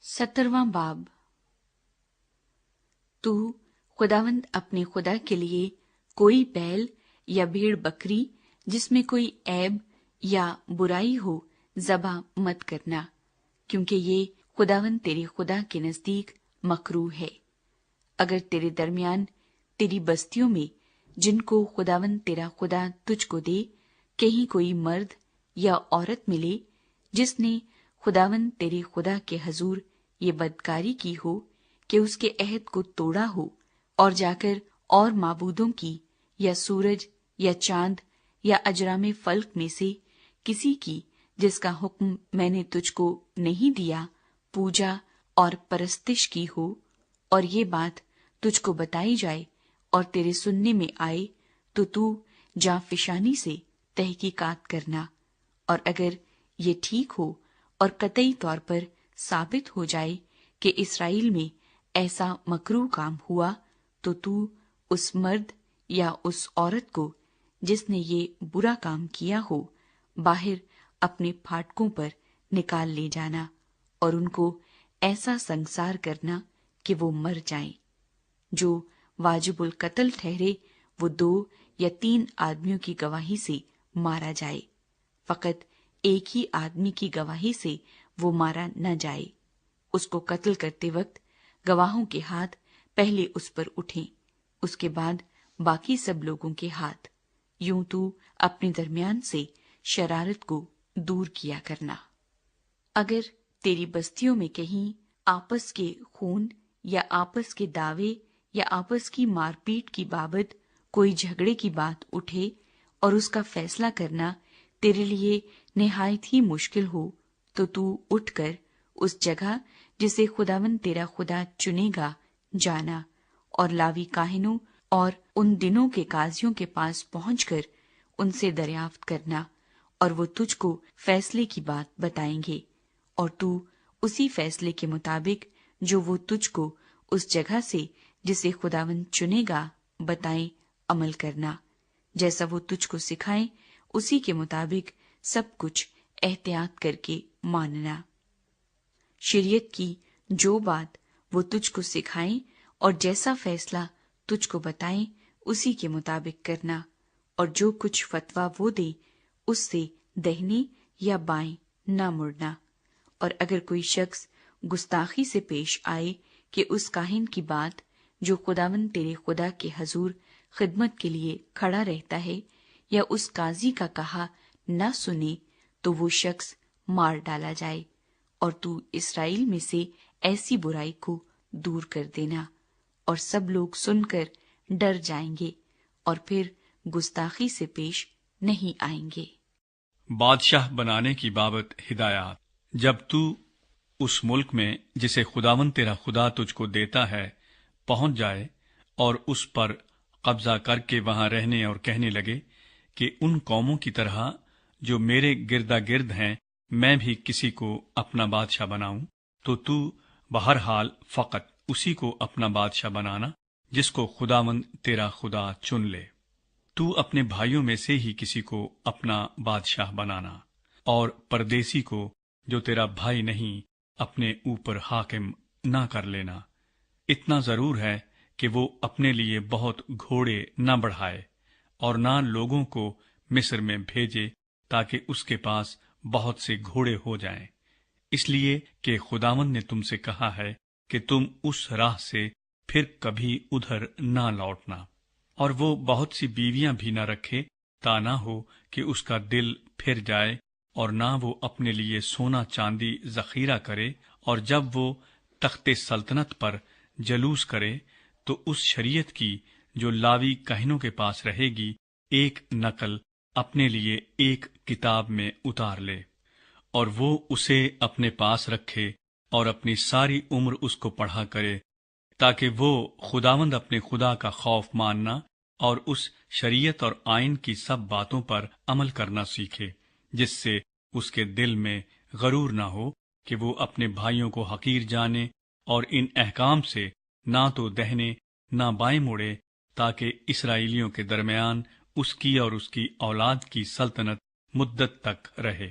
17वां बाब। तू खुदावंद अपने खुदा के लिए कोई बैल या भेड़ बकरी जिसमें कोई ऐब या बुराई हो ज़बा मत करना, क्योंकि ये खुदावंद तेरे खुदा के नजदीक मकरूह है। अगर तेरे दरमियान तेरी बस्तियों में जिनको खुदावंद तेरा खुदा तुझको दे कहीं कोई मर्द या औरत मिले जिसने खुदावंद तेरे खुदा के हजूर ये बदकारी की हो कि उसके अहद को तोड़ा हो और जाकर और माबूदों की या सूरज या चांद या अजरामे फल्क में से किसी की जिसका हुक्म मैंने तुझको नहीं दिया पूजा और परस्तिश की हो, और ये बात तुझको बताई जाए और तेरे सुनने में आए, तो तू जाफिशानी से तहकीकात करना। और अगर ये ठीक हो और कतई तौर पर साबित हो जाए कि इसराइल में ऐसा मकरूह काम हुआ, तो तू उस मर्द या उस औरत को जिसने ये बुरा काम किया हो बाहर अपने फाटकों पर निकाल ले जाना और उनको ऐसा संसार करना कि वो मर जाएं। जो वाजिबुल कत्ल ठहरे वो 2 या 3 आदमियों की गवाही से मारा जाए, फकत एक ही आदमी की गवाही से वो मारा न जाए। उसको कत्ल करते वक्त गवाहों के हाथ पहले उस पर उठें, उसके बाद बाकी सब लोगों के हाथ। यूं तू अपने दरमियान से शरारत को दूर किया करना। अगर तेरी बस्तियों में कहीं आपस के खून या आपस के दावे या आपस की मारपीट की बाबत कोई झगड़े की बात उठे और उसका फैसला करना तेरे लिए निहायत ही मुश्किल हो, तो तू उठकर उस जगह जिसे खुदावंद तेरा खुदा चुनेगा जाना और लावी काहिनों और उन दिनों के काजियों के पास पहुंचकर उनसे दरियाफ्त करना, और वो तुझको फैसले की बात बताएंगे, और तू उसी फैसले के मुताबिक जो वो तुझको उस जगह से जिसे खुदावंद चुनेगा बताएं अमल करना। जैसा वो तुझको सिखाएं उसी के मुताबिक सब कुछ एहतियात करके मानना। शरीयत की जो बात वो तुझको सिखाएं और जैसा फैसला तुझको बताएं उसी के मुताबिक करना, और जो कुछ फतवा वो दे उससे दाहिने या बाएं ना मुड़ना। और अगर कोई शख्स गुस्ताखी से पेश आए कि उस काहिन की बात जो खुदावंद तेरे खुदा के हजूर खिदमत के लिए खड़ा रहता है या उस काजी का कहा न सुने, तो वो शख्स मार डाला जाए, और तू इसराइल में से ऐसी बुराई को दूर कर देना। और सब लोग सुनकर डर जाएंगे और फिर गुस्ताखी से पेश नहीं आएंगे। बादशाह बनाने की बाबत हिदायत। जब तू उस मुल्क में जिसे खुदावंद तेरा खुदा तुझको देता है पहुंच जाए और उस पर कब्जा करके वहां रहने और कहने लगे कि उन कौमों की तरह जो मेरे गिरदा गिर्द हैं मैं भी किसी को अपना बादशाह बनाऊं, तो तू बहरहाल फकत उसी को अपना बादशाह बनाना जिसको खुदावंद तेरा खुदा चुन ले। तू अपने भाइयों में से ही किसी को अपना बादशाह बनाना, और परदेसी को जो तेरा भाई नहीं अपने ऊपर हाकिम ना कर लेना। इतना जरूर है कि वो अपने लिए बहुत घोड़े न बढ़ाए और ना लोगों को मिस्र में भेजे ताकि उसके पास बहुत से घोड़े हो जाएं, इसलिए कि खुदावंद ने तुमसे कहा है कि तुम उस राह से फिर कभी उधर ना लौटना। और वो बहुत सी बीवियां भी न रखे, ता ना हो कि उसका दिल फिर जाए, और ना वो अपने लिए सोना चांदी जखीरा करे, और जब वो तख्ते सल्तनत पर जलूस करे तो उस शरीयत की जो लावी काहिनों के पास रहेगी एक नकल अपने लिए एक किताब में उतार ले, और वो उसे अपने पास रखे और अपनी सारी उम्र उसको पढ़ा करे, ताकि वो खुदावंद अपने खुदा का खौफ मानना और उस शरीयत और आइन की सब बातों पर अमल करना सीखे, जिससे उसके दिल में गरूर ना हो कि वो अपने भाइयों को हकीर जाने और इन अहकाम से ना तो दहने ना बाएं मुड़े, ताकि इसराइलियों के दरमियान उसकी और उसकी औलाद की सल्तनत मुद्दत तक रहे।